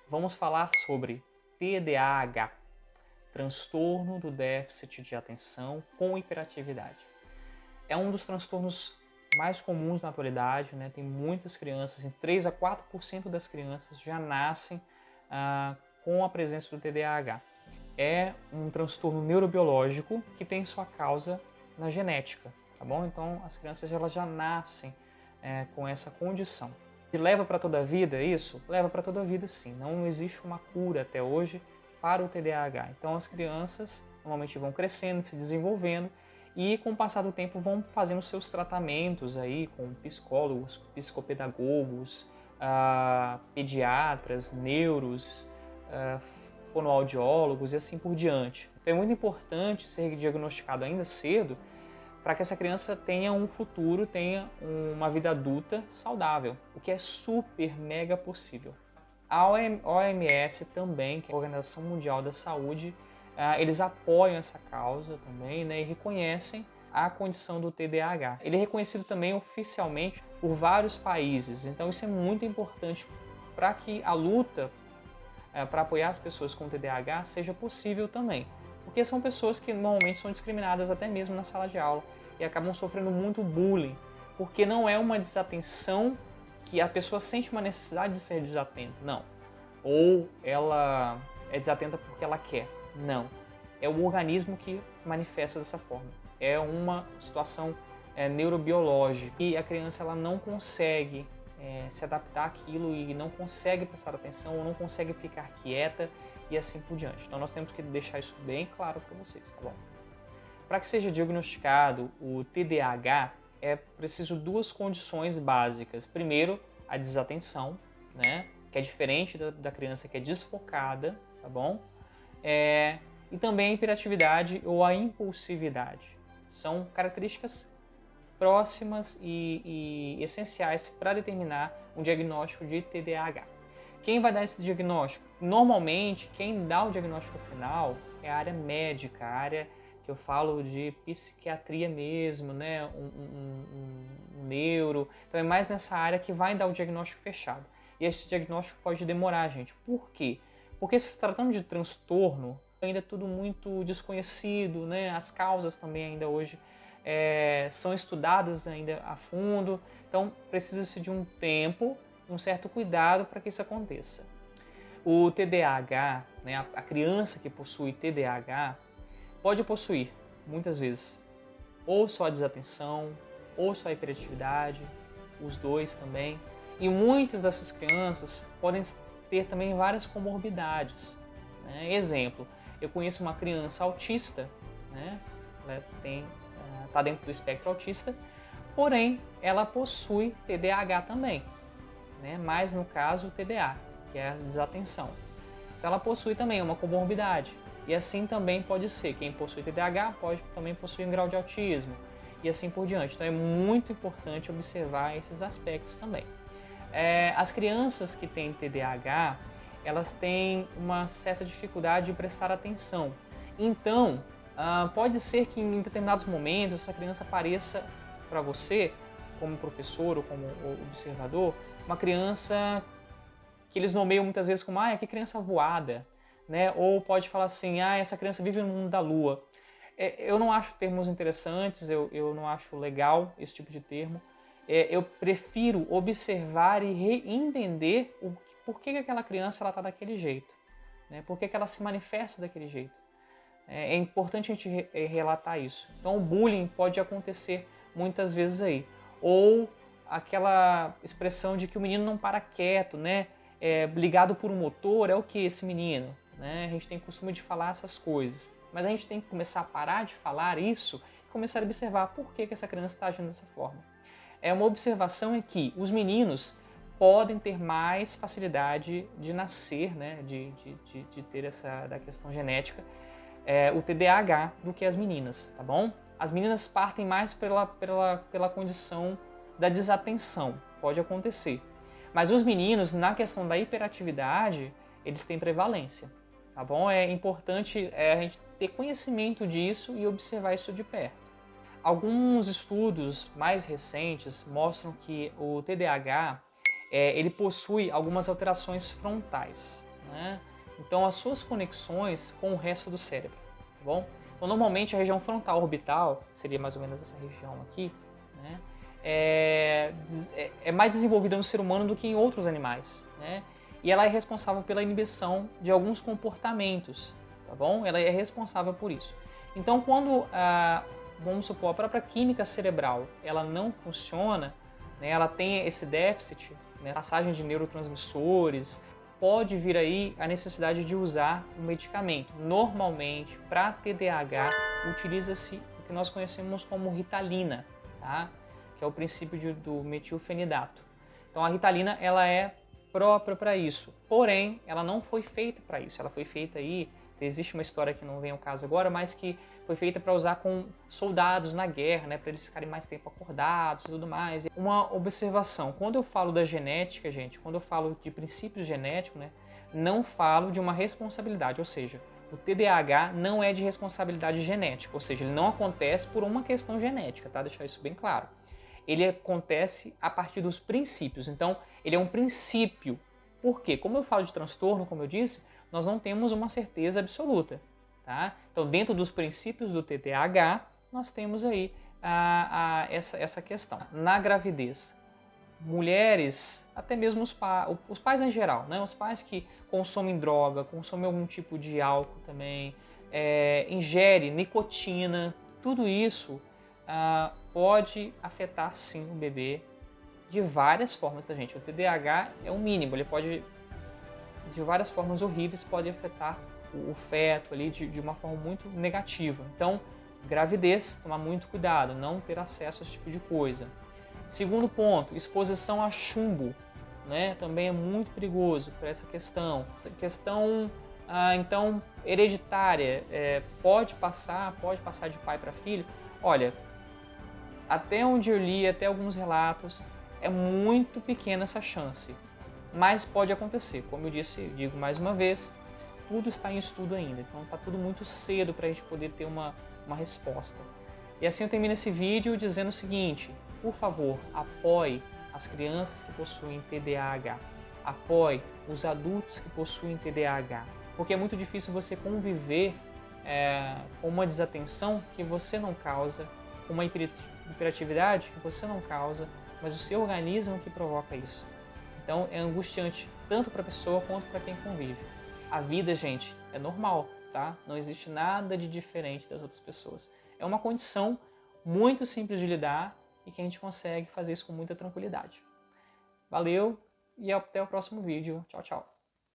vamos falar sobre TDAH, transtorno do déficit de atenção com hiperatividade. É um dos transtornos mais comuns na atualidade, né? Tem muitas crianças, em 3 a 4% das crianças já nascem com a presença do TDAH. É um transtorno neurobiológico que tem sua causa na genética, tá bom? Então as crianças elas já nascem com essa condição. E leva para toda a vida isso? Leva para toda a vida sim. Não existe uma cura até hoje para o TDAH. Então as crianças normalmente vão crescendo, se desenvolvendo e com o passar do tempo vão fazendo seus tratamentos aí com psicólogos, psicopedagogos, pediatras, neuros, fonoaudiólogos e assim por diante. Então é muito importante ser diagnosticado ainda cedo para que essa criança tenha um futuro, tenha uma vida adulta saudável, o que é super mega possível. A OMS também, que é a Organização Mundial da Saúde, eles apoiam essa causa também, né, e reconhecem a condição do TDAH. Ele é reconhecido também oficialmente por vários países, então isso é muito importante para que a luta para apoiar as pessoas com TDAH seja possível também. Porque são pessoas que normalmente são discriminadas até mesmo na sala de aula e acabam sofrendo muito bullying, porque não é uma desatenção que a pessoa sente uma necessidade de ser desatenta, não. Ou ela é desatenta porque ela quer, não. É o organismo que manifesta dessa forma. É uma situação neurobiológica e a criança ela não consegue se adaptar àquilo e não consegue prestar atenção ou não consegue ficar quieta e assim por diante. Então nós temos que deixar isso bem claro para vocês, tá bom? Para que seja diagnosticado o TDAH, é preciso duas condições básicas. Primeiro, a desatenção, né? Que é diferente da criança que é desfocada, tá bom? E também a hiperatividade ou a impulsividade. São características próximas e essenciais para determinar um diagnóstico de TDAH. Quem vai dar esse diagnóstico? Normalmente, quem dá o diagnóstico final é a área médica, a área que eu falo de psiquiatria mesmo, né? um neuro. Então é mais nessa área que vai dar o diagnóstico fechado. E esse diagnóstico pode demorar, gente. Por quê? Porque se tratando de transtorno, ainda é tudo muito desconhecido, né? As causas também ainda hoje são estudadas ainda a fundo. Então precisa-se de um tempo, um certo cuidado para que isso aconteça. O TDAH, né, a criança que possui TDAH, pode possuir, muitas vezes, ou só a desatenção, ou só a hiperatividade, os dois também. E muitas dessas crianças podem ter também várias comorbidades. Né? Exemplo, eu conheço uma criança autista, né? Ela está dentro do espectro autista, porém ela possui TDAH também, né? Mas no caso o TDA, que é a desatenção. Então ela possui também uma comorbidade. E assim também pode ser, quem possui TDAH pode também possuir um grau de autismo e assim por diante. Então é muito importante observar esses aspectos também. As crianças que têm TDAH, elas têm uma certa dificuldade de prestar atenção. Então, pode ser que em determinados momentos essa criança apareça para você, como professor ou como observador, uma criança que eles nomeiam muitas vezes como que criança voada, né? Ou pode falar assim, essa criança vive no mundo da lua. Eu não acho termos interessantes, eu não acho legal esse tipo de termo. Eu prefiro observar e entender por que aquela criança está daquele jeito, né? Por que ela se manifesta daquele jeito. É importante a gente relatar isso. Então o bullying pode acontecer muitas vezes aí. Ou aquela expressão de que o menino não para quieto, né? Ligado por um motor, é o que esse menino? Né? A gente tem costume de falar essas coisas. Mas a gente tem que começar a parar de falar isso e começar a observar por que essa criança está agindo dessa forma. Uma observação é que os meninos podem ter mais facilidade de nascer, né? de ter da questão genética, o TDAH do que as meninas, tá bom? As meninas partem mais pela condição da desatenção, pode acontecer. Mas os meninos, na questão da hiperatividade, eles têm prevalência, tá bom? É importante a gente ter conhecimento disso e observar isso de perto. Alguns estudos mais recentes mostram que o TDAH ele possui algumas alterações frontais. né? Então as suas conexões com o resto do cérebro, tá bom? Então normalmente a região frontal orbital, seria mais ou menos essa região aqui, né? É mais desenvolvida no ser humano do que em outros animais, né? E ela é responsável pela inibição de alguns comportamentos, tá bom? Ela é responsável por isso. Então quando, vamos supor, a própria química cerebral, ela não funciona, né? Ela tem esse déficit, né? Passagem de neurotransmissores, pode vir aí a necessidade de usar um medicamento. Normalmente, para TDAH, utiliza-se o que nós conhecemos como Ritalina, tá? Que é o princípio do metilfenidato. Então a Ritalina ela é própria para isso, porém ela não foi feita para isso. Ela foi feita aí, existe uma história que não vem ao caso agora, mas que foi feita para usar com soldados na guerra, né, para eles ficarem mais tempo acordados e tudo mais. Uma observação, quando eu falo da genética, gente, quando eu falo de princípios genéticos, né, não falo de uma responsabilidade, ou seja, o TDAH não é de responsabilidade genética, ou seja, ele não acontece por uma questão genética, tá? Deixar isso bem claro. Ele acontece a partir dos princípios, então ele é um princípio. Por quê? Como eu falo de transtorno, como eu disse, nós não temos uma certeza absoluta. Tá? Então, dentro dos princípios do TDAH, nós temos aí essa questão. Na gravidez, mulheres, até mesmo os pais em geral, né? Os pais que consomem droga, consomem algum tipo de álcool também, ingere nicotina, tudo isso pode afetar sim o bebê de várias formas, tá, gente? O TDAH é o mínimo, ele pode, de várias formas horríveis, pode afetar o feto ali de uma forma muito negativa. Então, gravidez, tomar muito cuidado, não ter acesso a esse tipo de coisa. Segundo ponto, exposição a chumbo, né? Também é muito perigoso por essa questão. Então, hereditária, pode passar de pai para filho. Olha, até onde eu li, até alguns relatos, é muito pequena essa chance. Mas pode acontecer, como eu digo mais uma vez, tudo está em estudo ainda, então está tudo muito cedo para a gente poder ter uma resposta. E assim eu termino esse vídeo dizendo o seguinte: por favor, apoie as crianças que possuem TDAH, apoie os adultos que possuem TDAH, porque é muito difícil você conviver com uma desatenção que você não causa, com uma hiperatividade que você não causa, mas o seu organismo que provoca isso. Então é angustiante tanto para a pessoa quanto para quem convive. A vida, gente, é normal, tá? Não existe nada de diferente das outras pessoas. É uma condição muito simples de lidar e que a gente consegue fazer isso com muita tranquilidade. Valeu e até o próximo vídeo. Tchau, tchau.